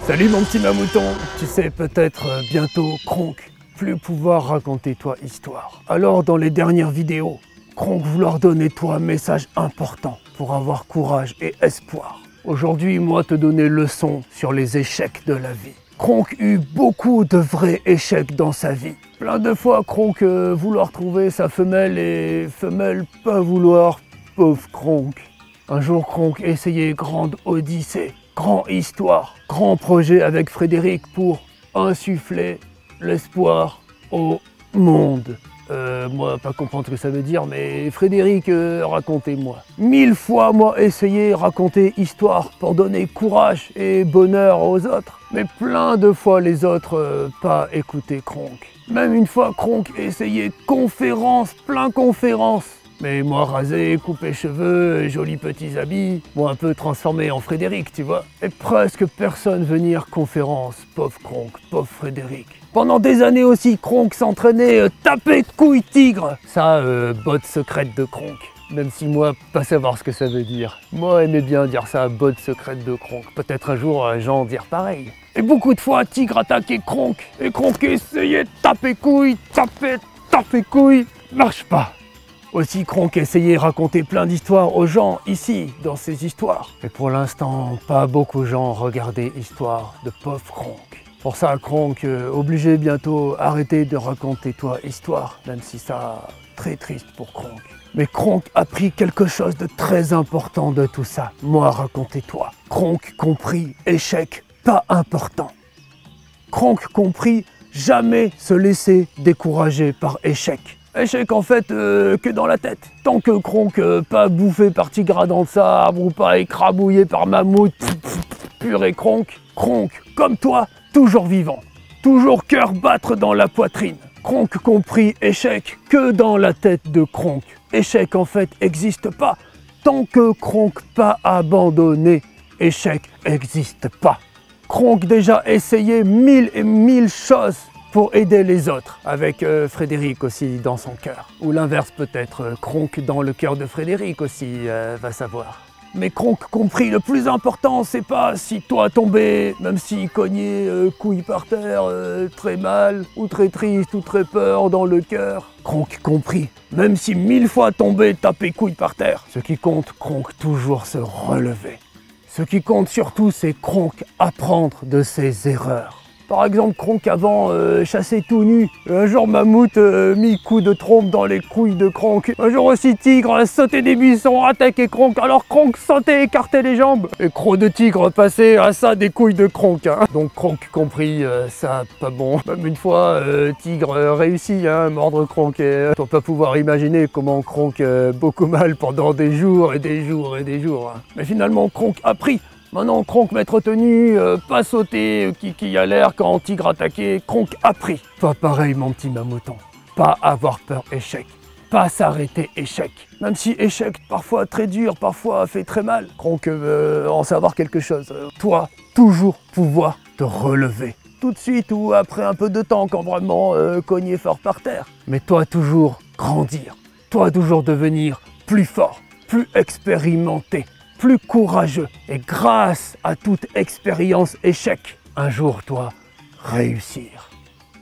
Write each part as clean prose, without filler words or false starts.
Salut mon petit mamouton. Tu sais peut-être bientôt Kronk, plus pouvoir raconter toi histoire. Alors dans les dernières vidéos, Kronk vouloir donner toi un message important pour avoir courage et espoir. Aujourd'hui, moi te donner leçon sur les échecs de la vie. Kronk eut beaucoup de vrais échecs dans sa vie. Plein de fois Kronk vouloir trouver sa femelle et femelle pas vouloir, pauvre Kronk. Un jour Kronk essayait grande odyssée, grand histoire, grand projet avec Frédéric pour insuffler l'espoir au monde. Moi, pas comprendre ce que ça veut dire, mais Frédéric, racontez-moi. 1000 fois, moi, essayer raconter histoire pour donner courage et bonheur aux autres. Mais plein de fois, les autres, pas écouter Kronk. Même une fois, Kronk essayait conférence, plein conférence. Mais moi, rasé, coupé cheveux, jolis petits habits, moi un peu transformé en Frédéric, tu vois. Et presque personne venir conférence, pauvre Kronk, pauvre Frédéric. Pendant des années aussi, Kronk s'entraînait taper couille tigre. Ça, botte secrète de Kronk. Même si moi, pas savoir ce que ça veut dire. Moi, aimais bien dire ça, botte secrète de Kronk. Peut-être un jour, Jean dire pareil. Et beaucoup de fois, Tigre attaquait Kronk. Et Kronk essayait de taper couille, taper couille. Marche pas. Aussi, Kronk essayait de raconter plein d'histoires aux gens ici, dans ces histoires. Mais pour l'instant, pas beaucoup de gens regardaient Histoire de pauvre Kronk. Pour ça, Kronk obligé bientôt arrêter de raconter toi histoire, même si ça très triste pour Kronk. Mais Kronk a appris quelque chose de très important de tout ça. Moi, racontez-toi. Kronk compris échec, pas important. Kronk compris jamais se laisser décourager par échec. Échec en fait que dans la tête. Tant que Kronk pas bouffé par tigre dans le sable ou pas écrabouillé par mammouth, purée Kronk, comme toi, toujours vivant. Toujours cœur battre dans la poitrine. Kronk compris échec que dans la tête de Kronk. Échec en fait n'existe pas. Tant que Kronk pas abandonné, échec n'existe pas. Kronk déjà essayé 1000 et 1000 choses pour aider les autres, avec Frédéric aussi dans son cœur. Ou l'inverse peut-être, Kronk dans le cœur de Frédéric aussi, va savoir. Mais Kronk compris, le plus important, c'est pas si toi tombé, même si cogné couille par terre, très mal, ou très triste, ou très peur dans le cœur. Kronk compris, même si 1000 fois tombé, tapé couille par terre. Ce qui compte, Kronk toujours se relever. Ce qui compte surtout, c'est Kronk apprendre de ses erreurs. Par exemple, Kronk avant chassait tout nu. Un jour, Mammouth mis coup de trompe dans les couilles de Kronk. Un jour aussi, Tigre a sauté des buissons, attaqué Kronk. Alors Kronk sautait, écartait les jambes. Et Croc de Tigre passait à ça des couilles de Kronk. Hein. Donc Kronk compris, ça pas bon. Même une fois, Tigre réussit à mordre Kronk. Et pour pas pouvoir imaginer comment Kronk beaucoup mal pendant des jours et des jours et des jours. Hein. Mais finalement, Kronk a pris. Maintenant, Kronk m'être tenu, pas sauter, qui a l'air quand Tigre attaquait, Kronk a pris. Pas pareil mon petit mamouton, pas avoir peur échec, pas s'arrêter échec. Même si échec parfois très dur, parfois fait très mal, Kronk en savoir quelque chose. Toi, toujours pouvoir te relever. Tout de suite ou après un peu de temps quand vraiment cogner fort par terre. Mais toi toujours grandir, toi toujours devenir plus fort, plus expérimenté. Plus courageux et grâce à toute expérience échec, un jour toi réussir.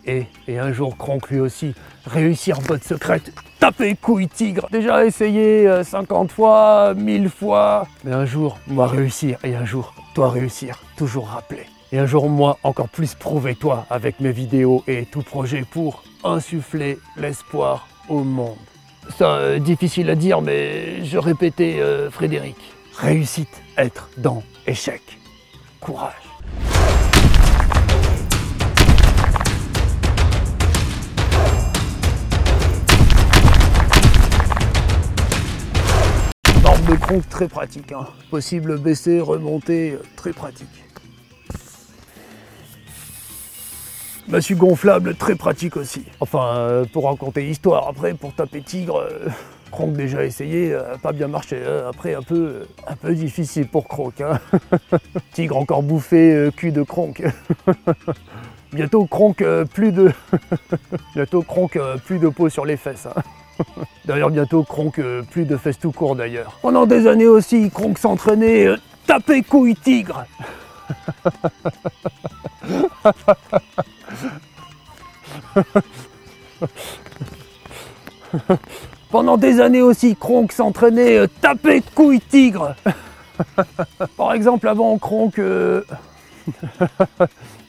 Et un jour Kronk lui aussi réussir botte secrète, taper couille tigre. Déjà essayé 50 fois, 1000 fois, mais un jour moi réussir et un jour toi réussir, toujours rappeler. Et un jour moi encore plus prouver toi avec mes vidéos et tout projet pour insuffler l'espoir au monde. Ça difficile à dire mais je répétais Frédéric. Réussite, être dans échec. Courage. Barbe de Kronk très pratique. Hein. Possible baisser, remonter, très pratique. Massue gonflable, très pratique aussi. Enfin, pour raconter l'histoire, après, pour taper tigre... Kronk déjà essayé, pas bien marché. Après un peu difficile pour Kronk. Hein. Tigre encore bouffé, cul de Kronk. Bientôt Kronk plus de peau sur les fesses. Hein. D'ailleurs bientôt Kronk plus de fesses tout court d'ailleurs. Pendant des années aussi, Kronk s'entraînait taper couille tigre. Pendant des années aussi, Kronk s'entraînait taper couille tigre. Par exemple, avant Kronk...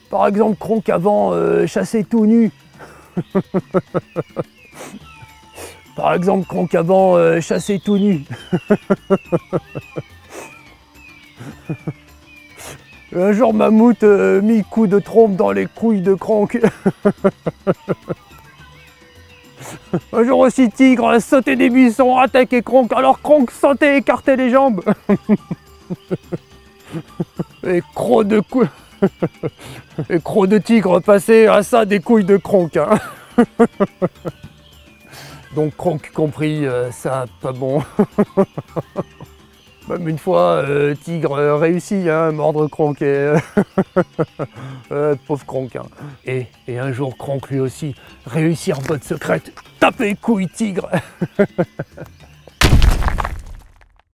Par exemple, Kronk avant chassait tout nu. Par exemple, Kronk avant chassait tout nu. Un jour, Mammouth mit coup de trompe dans les couilles de Kronk. Un jour aussi, Tigre a sauté des buissons, attaqué Kronk, alors Kronk sautait et écartait les jambes. Et croc de et croc de tigre passait à ça des couilles de Kronk. Hein. Donc Kronk compris, ça pas bon. Même une fois, Tigre réussit à mordre Kronk et pauvre Kronk. Hein. Et un jour, Kronk lui aussi réussit en botte secrète, taper couille Tigre.